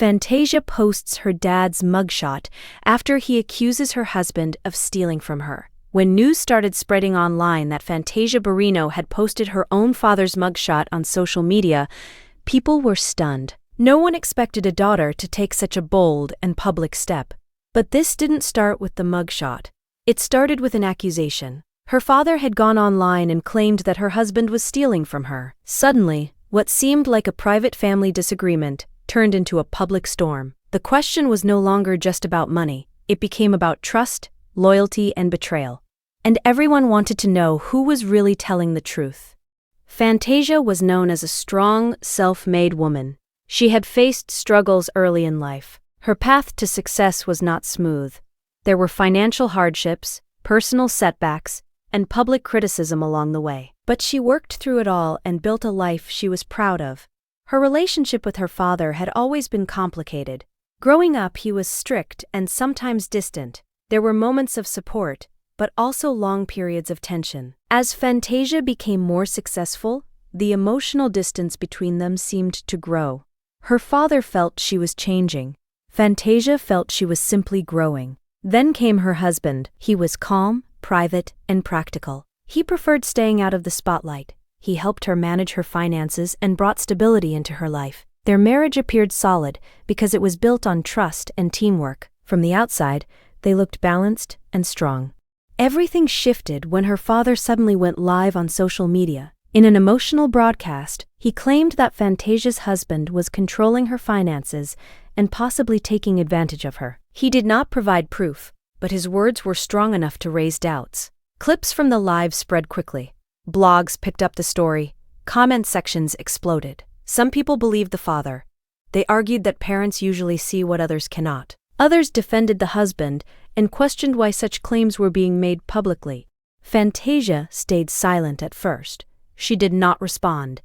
Fantasia posts her dad's mugshot after he accuses her husband of stealing from her. When news started spreading online that Fantasia Barrino had posted her own father's mugshot on social media, people were stunned. No one expected a daughter to take such a bold and public step. But this didn't start with the mugshot. It started with an accusation. Her father had gone online and claimed that her husband was stealing from her. Suddenly, what seemed like a private family disagreement turned into a public storm. The question was no longer just about money. It became about trust, loyalty, and betrayal. And everyone wanted to know who was really telling the truth. Fantasia was known as a strong, self-made woman. She had faced struggles early in life. Her path to success was not smooth. There were financial hardships, personal setbacks, and public criticism along the way. But she worked through it all and built a life she was proud of. Her relationship with her father had always been complicated. Growing up, he was strict and sometimes distant. There were moments of support, but also long periods of tension. As Fantasia became more successful, the emotional distance between them seemed to grow. Her father felt she was changing. Fantasia felt she was simply growing. Then came her husband. He was calm, private, and practical. He preferred staying out of the spotlight. He helped her manage her finances and brought stability into her life. Their marriage appeared solid because it was built on trust and teamwork. From the outside, they looked balanced and strong. Everything shifted when her father suddenly went live on social media. In an emotional broadcast, he claimed that Fantasia's husband was controlling her finances and possibly taking advantage of her. He did not provide proof, but his words were strong enough to raise doubts. Clips from the live spread quickly. Blogs picked up the story. Comment sections exploded. Some people believed the father. They argued that parents usually see what others cannot. Others defended the husband and questioned why such claims were being made publicly. Fantasia stayed silent at first. She did not respond.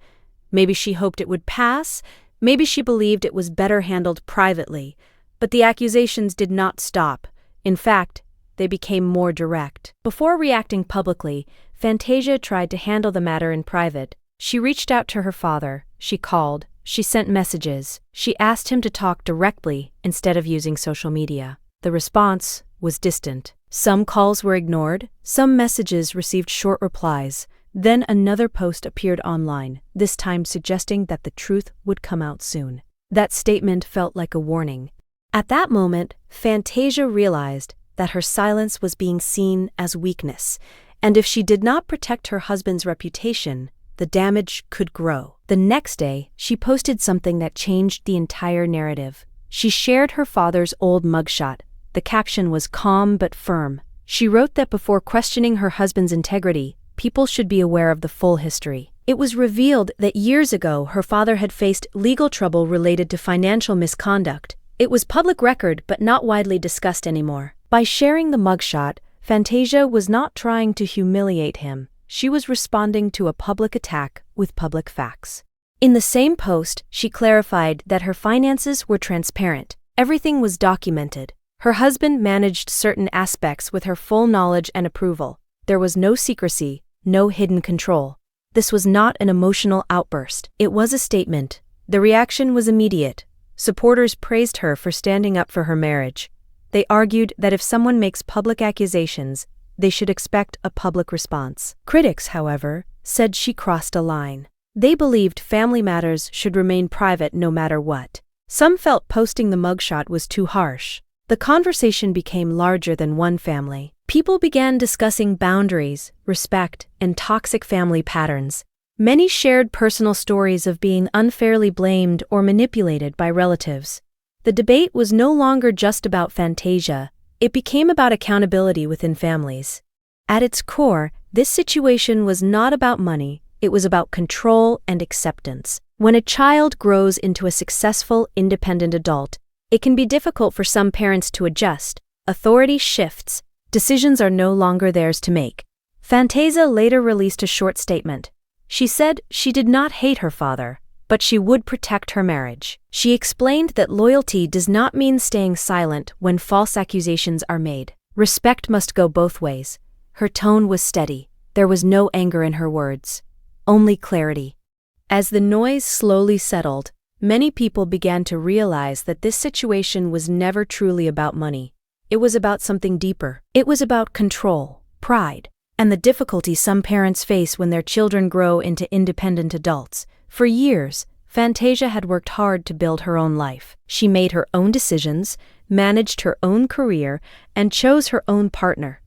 Maybe she hoped it would pass. Maybe she believed it was better handled privately. But the accusations did not stop. In fact, they became more direct. Before reacting publicly, Fantasia tried to handle the matter in private. She reached out to her father. She called. She sent messages. She asked him to talk directly instead of using social media. The response was distant. Some calls were ignored. Some messages received short replies. Then another post appeared online, this time suggesting that the truth would come out soon. That statement felt like a warning. At that moment, Fantasia realized that her silence was being seen as weakness, and if she did not protect her husband's reputation, the damage could grow. The next day, she posted something that changed the entire narrative. She shared her father's old mugshot. The caption was calm but firm. She wrote that before questioning her husband's integrity, people should be aware of the full history. It was revealed that years ago her father had faced legal trouble related to financial misconduct. It was public record but not widely discussed anymore. By sharing the mugshot, Fantasia was not trying to humiliate him. She was responding to a public attack with public facts. In the same post, she clarified that her finances were transparent. Everything was documented. Her husband managed certain aspects with her full knowledge and approval. There was no secrecy, no hidden control. This was not an emotional outburst. It was a statement. The reaction was immediate. Supporters praised her for standing up for her marriage. They argued that if someone makes public accusations, they should expect a public response. Critics, however, said she crossed a line. They believed family matters should remain private no matter what. Some felt posting the mugshot was too harsh. The conversation became larger than one family. People began discussing boundaries, respect, and toxic family patterns. Many shared personal stories of being unfairly blamed or manipulated by relatives. The debate was no longer just about Fantasia. It became about accountability within families. At its core, this situation was not about money. It was about control and acceptance. When a child grows into a successful, independent adult, it can be difficult for some parents to adjust. Authority shifts. Decisions are no longer theirs to make. Fantasia later released a short statement. She said she did not hate her father, but she would protect her marriage. She explained that loyalty does not mean staying silent when false accusations are made. Respect must go both ways. Her tone was steady. There was no anger in her words, only clarity. As the noise slowly settled, many people began to realize that this situation was never truly about money. It was about something deeper. It was about control, pride, and the difficulty some parents face when their children grow into independent adults. For years, Fantasia had worked hard to build her own life. She made her own decisions, managed her own career, and chose her own partner.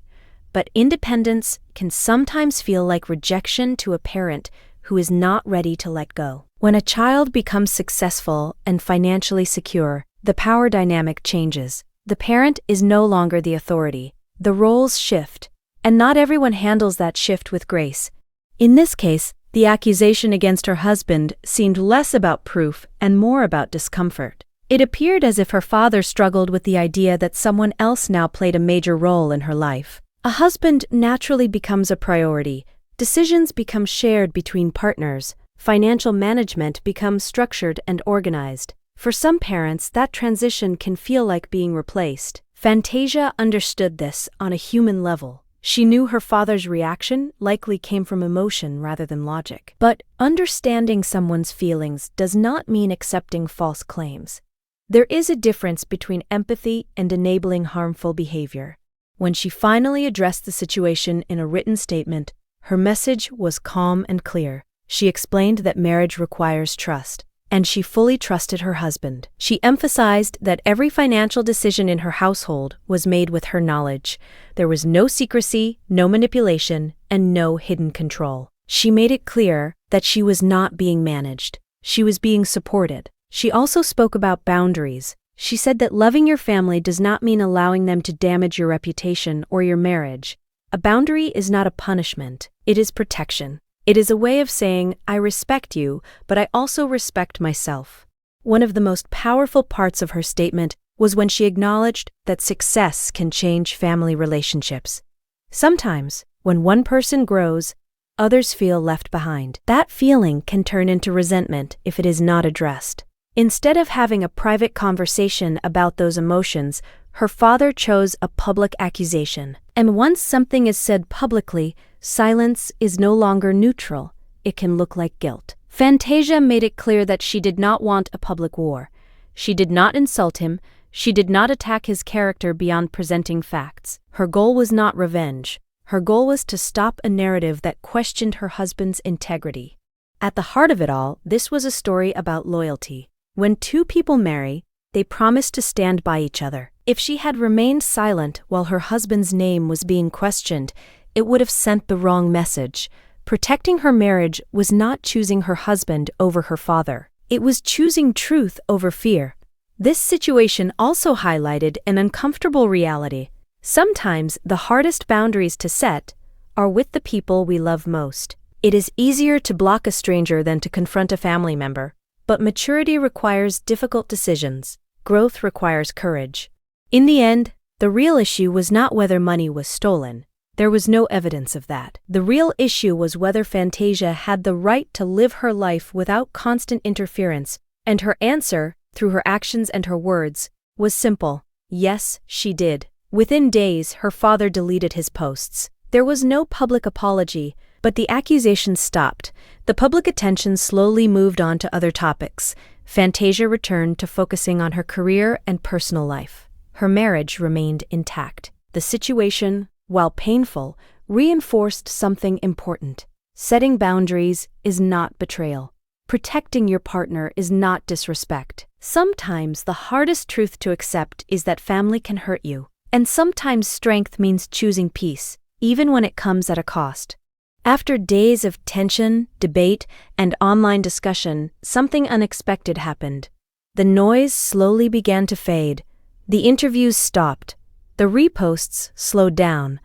But independence can sometimes feel like rejection to a parent who is not ready to let go. When a child becomes successful and financially secure, the power dynamic changes. The parent is no longer the authority. The roles shift, and not everyone handles that shift with grace. In this case, the accusation against her husband seemed less about proof and more about discomfort. It appeared as if her father struggled with the idea that someone else now played a major role in her life. A husband naturally becomes a priority. Decisions become shared between partners. Financial management becomes structured and organized. For some parents, that transition can feel like being replaced. Fantasia understood this on a human level. She knew her father's reaction likely came from emotion rather than logic. But understanding someone's feelings does not mean accepting false claims. There is a difference between empathy and enabling harmful behavior. When she finally addressed the situation in a written statement, her message was calm and clear. She explained that marriage requires trust, and she fully trusted her husband. She emphasized that every financial decision in her household was made with her knowledge. There was no secrecy, no manipulation, and no hidden control. She made it clear that she was not being managed. She was being supported. She also spoke about boundaries. She said that loving your family does not mean allowing them to damage your reputation or your marriage. A boundary is not a punishment. It is protection. It is a way of saying, I respect you, but I also respect myself. One of the most powerful parts of her statement was when she acknowledged that success can change family relationships. Sometimes, when one person grows, others feel left behind. That feeling can turn into resentment if it is not addressed. Instead of having a private conversation about those emotions, her father chose a public accusation. And once something is said publicly, silence is no longer neutral. It can look like guilt. Fantasia made it clear that she did not want a public war. She did not insult him. She did not attack his character beyond presenting facts. Her goal was not revenge. Her goal was to stop a narrative that questioned her husband's integrity. At the heart of it all, this was a story about loyalty. When two people marry, they promise to stand by each other. If she had remained silent while her husband's name was being questioned, it would have sent the wrong message. Protecting her marriage was not choosing her husband over her father. It was choosing truth over fear. This situation also highlighted an uncomfortable reality. Sometimes the hardest boundaries to set are with the people we love most. It is easier to block a stranger than to confront a family member. But maturity requires difficult decisions. Growth requires courage. In the end, the real issue was not whether money was stolen. There was no evidence of that. The real issue was whether Fantasia had the right to live her life without constant interference, and her answer, through her actions and her words, was simple. Yes, she did. Within days, her father deleted his posts. There was no public apology, but the accusations stopped. The public attention slowly moved on to other topics. Fantasia returned to focusing on her career and personal life. Her marriage remained intact. The situation, while painful, reinforced something important. Setting boundaries is not betrayal. Protecting your partner is not disrespect. Sometimes the hardest truth to accept is that family can hurt you. And sometimes strength means choosing peace, even when it comes at a cost. After days of tension, debate, and online discussion, something unexpected happened. The noise slowly began to fade. The interviews stopped. The reposts slowed down.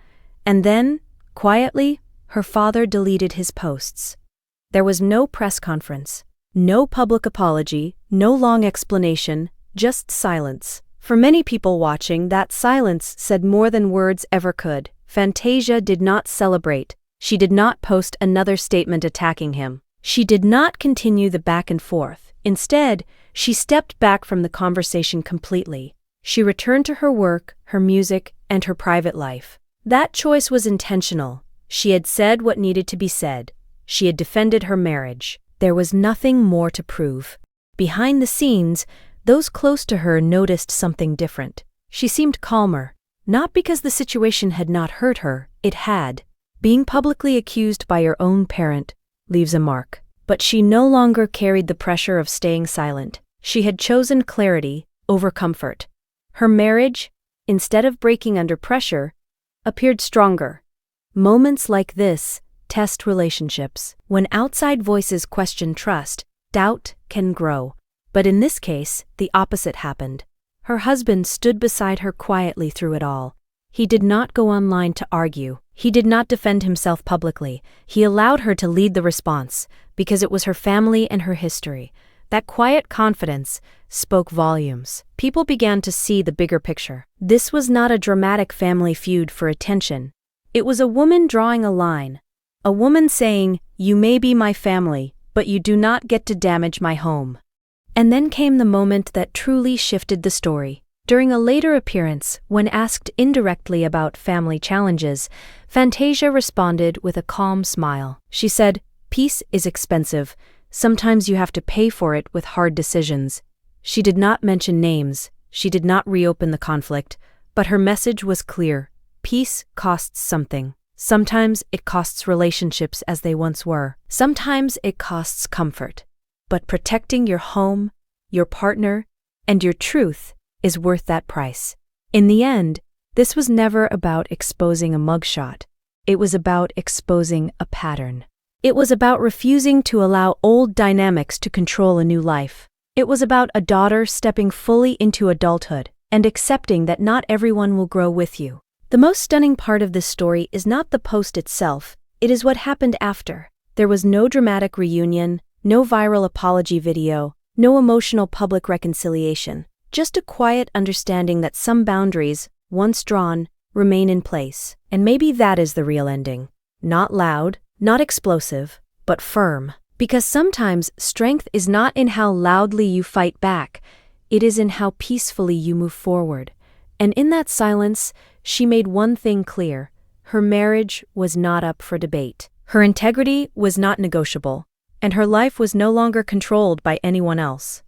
And then, quietly, her father deleted his posts. There was no press conference, no public apology, no long explanation, just silence. For many people watching, that silence said more than words ever could. Fantasia did not celebrate. She did not post another statement attacking him. She did not continue the back and forth. Instead, she stepped back from the conversation completely. She returned to her work, her music, and her private life. That choice was intentional. She had said what needed to be said. She had defended her marriage. There was nothing more to prove. Behind the scenes, those close to her noticed something different. She seemed calmer, not because the situation had not hurt her, it had. Being publicly accused by your own parent leaves a mark. But she no longer carried the pressure of staying silent. She had chosen clarity over comfort. Her marriage, instead of breaking under pressure, appeared stronger. Moments like this test relationships. When outside voices question trust, doubt can grow. But in this case, the opposite happened. Her husband stood beside her quietly through it all. He did not go online to argue. He did not defend himself publicly. He allowed her to lead the response, because it was her family and her history. That quiet confidence spoke volumes. People began to see the bigger picture. This was not a dramatic family feud for attention. It was a woman drawing a line. A woman saying, "You may be my family, but you do not get to damage my home." And then came the moment that truly shifted the story. During a later appearance, when asked indirectly about family challenges, Fantasia responded with a calm smile. She said, "Peace is expensive. Sometimes you have to pay for it with hard decisions." She did not mention names. She did not reopen the conflict. But her message was clear. Peace costs something. Sometimes it costs relationships as they once were. Sometimes it costs comfort. But protecting your home, your partner, and your truth is worth that price. In the end, this was never about exposing a mugshot. It was about exposing a pattern. It was about refusing to allow old dynamics to control a new life. It was about a daughter stepping fully into adulthood and accepting that not everyone will grow with you. The most stunning part of this story is not the post itself, it is what happened after. There was no dramatic reunion, no viral apology video, no emotional public reconciliation. Just a quiet understanding that some boundaries, once drawn, remain in place. And maybe that is the real ending. Not loud, not explosive, but firm. Because sometimes strength is not in how loudly you fight back, it is in how peacefully you move forward. And in that silence, she made one thing clear. Her marriage was not up for debate. Her integrity was not negotiable. And her life was no longer controlled by anyone else.